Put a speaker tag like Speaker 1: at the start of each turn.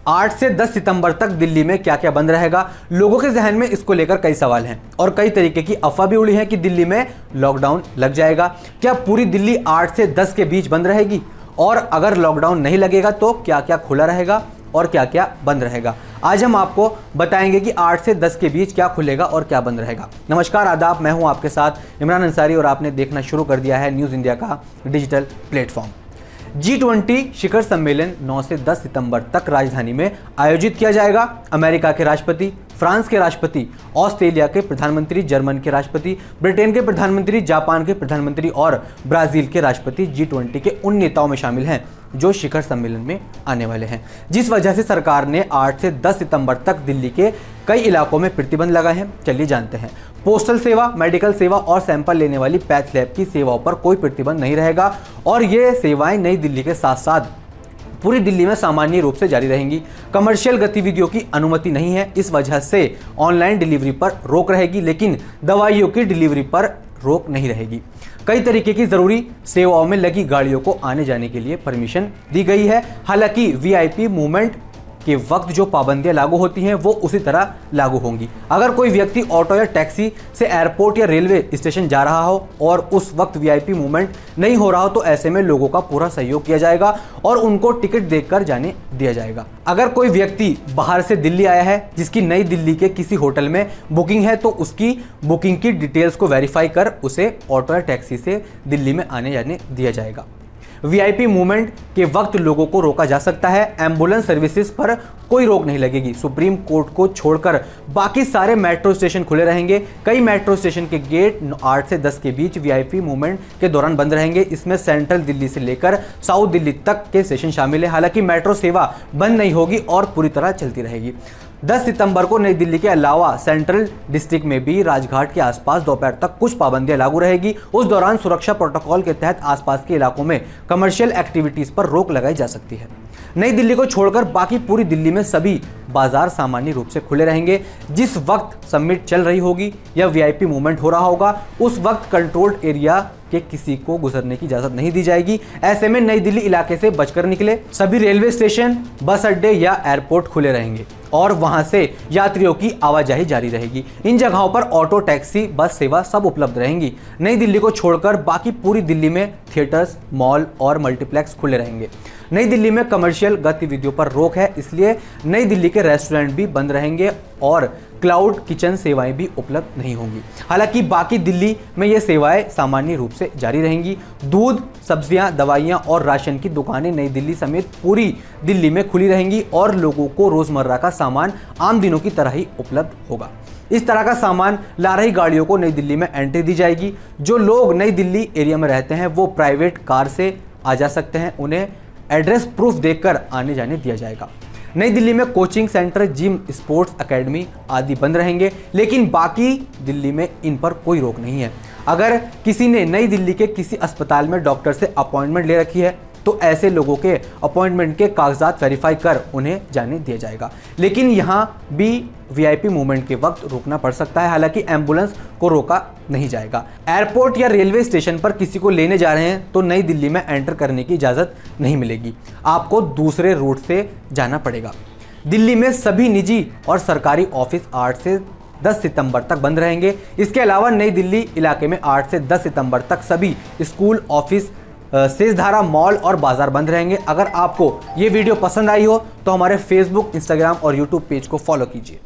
Speaker 1: 8 से 10 सितंबर तक दिल्ली में क्या क्या बंद रहेगा। लोगों के जहन में इसको लेकर कई सवाल हैं और कई तरीके की अफवाह भी उड़ी है कि दिल्ली में लॉकडाउन लग जाएगा। क्या पूरी दिल्ली 8 से 10 के बीच बंद रहेगी, और अगर लॉकडाउन नहीं लगेगा तो क्या क्या खुला रहेगा और क्या क्या बंद रहेगा। आज हम आपको बताएंगे कि 8 से 10 के बीच क्या खुलेगा और क्या बंद रहेगा। नमस्कार, आदाब, मैं हूं आपके साथ इमरान अंसारी और आपने देखना शुरू कर दिया है न्यूज़ इंडिया का डिजिटल प्लेटफॉर्म। G20 शिखर सम्मेलन 9 से 10 सितंबर तक राजधानी में आयोजित किया जाएगा। अमेरिका के राष्ट्रपति, फ्रांस के राष्ट्रपति, ऑस्ट्रेलिया के प्रधानमंत्री, जर्मन के राष्ट्रपति, ब्रिटेन के प्रधानमंत्री, जापान के प्रधानमंत्री और ब्राजील के राष्ट्रपति G20 के उन नेताओं में शामिल हैं जो शिखर सम्मेलन में आने वाले हैं। जिस वजह से सरकार ने 8 से 10 सितंबर तक दिल्ली के कई इलाकों में प्रतिबंध लगाए हैं। चलिए जानते हैं। पोस्टल सेवा, मेडिकल सेवा और सैंपल लेने वाली पैथ लैब की सेवाओं पर कोई प्रतिबंध नहीं रहेगा और ये सेवाएं नई दिल्ली के साथ साथ पूरी दिल्ली में सामान्य रूप से जारी रहेंगी। कमर्शियल गतिविधियों की अनुमति नहीं है, इस वजह से ऑनलाइन डिलीवरी पर रोक रहेगी, लेकिन दवाइयों की डिलीवरी पर रोक नहीं रहेगी। कई तरीके की जरूरी सेवाओं में लगी गाड़ियों को आने जाने के लिए परमिशन दी गई है। हालांकि वीआईपी मूवमेंट के वक्त जो पाबंदियां लागू होती हैं वो उसी तरह लागू होंगी। अगर कोई व्यक्ति ऑटो या टैक्सी से एयरपोर्ट या रेलवे स्टेशन जा रहा हो और उस वक्त वीआईपी मूवमेंट नहीं हो रहा हो तो ऐसे में लोगों का पूरा सहयोग किया जाएगा और उनको टिकट देकर जाने दिया जाएगा। अगर कोई व्यक्ति बाहर से दिल्ली आया है जिसकी नई दिल्ली के किसी होटल में बुकिंग है तो उसकी बुकिंग की डिटेल्स को वेरीफाई कर उसे ऑटो या टैक्सी से दिल्ली में आने जाने दिया जाएगा। वीआईपी मूवमेंट के वक्त लोगों को रोका जा सकता है। एम्बुलेंस सर्विसेज पर कोई रोक नहीं लगेगी। सुप्रीम कोर्ट को छोड़कर बाकी सारे मेट्रो स्टेशन खुले रहेंगे। कई मेट्रो स्टेशन के गेट 8 से 10 के बीच वीआईपी मूवमेंट के दौरान बंद रहेंगे। इसमें सेंट्रल दिल्ली से लेकर साउथ दिल्ली तक के स्टेशन शामिल है। हालांकि मेट्रो सेवा बंद नहीं होगी और पूरी तरह चलती रहेगी। 10 सितंबर को नई दिल्ली के अलावा सेंट्रल डिस्ट्रिक्ट में भी राजघाट के आसपास दोपहर तक कुछ पाबंदियां लागू रहेगी। उस दौरान सुरक्षा प्रोटोकॉल के तहत आसपास के इलाकों में कमर्शियल एक्टिविटीज पर रोक लगाई जा सकती है। नई दिल्ली को छोड़कर बाकी पूरी दिल्ली में सभी बाजार सामान्य रूप से खुले रहेंगे। जिस वक्त समिट चल रही होगी या वीआईपी मूवमेंट हो रहा होगा उस वक्त कंट्रोल्ड एरिया के किसी को गुजरने की इजाजत नहीं दी जाएगी। ऐसे में नई दिल्ली इलाके से बचकर निकले। सभी रेलवे स्टेशन, बस अड्डे या एयरपोर्ट खुले रहेंगे और वहां से यात्रियों की आवाजाही जारी रहेगी। इन जगहों पर ऑटो, टैक्सी, बस सेवा सब उपलब्ध रहेंगी। नई दिल्ली को छोड़कर बाकी पूरी दिल्ली में थिएटर्स, मॉल और मल्टीप्लेक्स खुले रहेंगे। नई दिल्ली में कमर्शियल गतिविधियों पर रोक है, इसलिए नई दिल्ली के रेस्टोरेंट भी बंद रहेंगे और क्लाउड किचन सेवाएं भी उपलब्ध नहीं होंगी। हालांकि बाकी दिल्ली में ये सेवाएं सामान्य रूप से जारी रहेंगी। दूध, सब्जियां, दवाइयां और राशन की दुकानें नई दिल्ली समेत पूरी दिल्ली में खुली रहेंगी और लोगों को रोजमर्रा का सामान आम दिनों की तरह ही उपलब्ध होगा। इस तरह का सामान ला रही गाड़ियों को नई दिल्ली में एंट्री दी जाएगी। जो लोग नई दिल्ली एरिया में रहते हैं वो प्राइवेट कार से आ जा सकते हैं। उन्हें एड्रेस प्रूफ देकर आने जाने दिया जाएगा। नई दिल्ली में coaching centre, gym, sports academy आदि बंद रहेंगे, लेकिन बाकी दिल्ली में इन पर कोई रोक नहीं है। अगर किसी ने नई दिल्ली के किसी अस्पताल में डॉक्टर से अपॉइंटमेंट ले रखी है तो ऐसे लोगों के अपॉइंटमेंट के कागजात वेरीफाई कर उन्हें जाने दिया जाएगा। लेकिन यहाँ भी वीआईपी मूवमेंट के वक्त रुकना पड़ सकता है। हालांकि एम्बुलेंस को रोका नहीं जाएगा। एयरपोर्ट या रेलवे स्टेशन पर किसी को लेने जा रहे हैं तो नई दिल्ली में एंटर करने की इजाज़त नहीं मिलेगी, आपको दूसरे रूट से जाना पड़ेगा। दिल्ली में सभी निजी और सरकारी ऑफिस 8 से 10 सितंबर तक बंद रहेंगे। इसके अलावा नई दिल्ली इलाके में 8 से 10 सितंबर तक सभी स्कूल, ऑफिस, शेषधारा, मॉल और बाजार बंद रहेंगे। अगर आपको ये वीडियो पसंद आई हो तो हमारे फेसबुक, इंस्टाग्राम और यूट्यूब पेज को फॉलो कीजिए।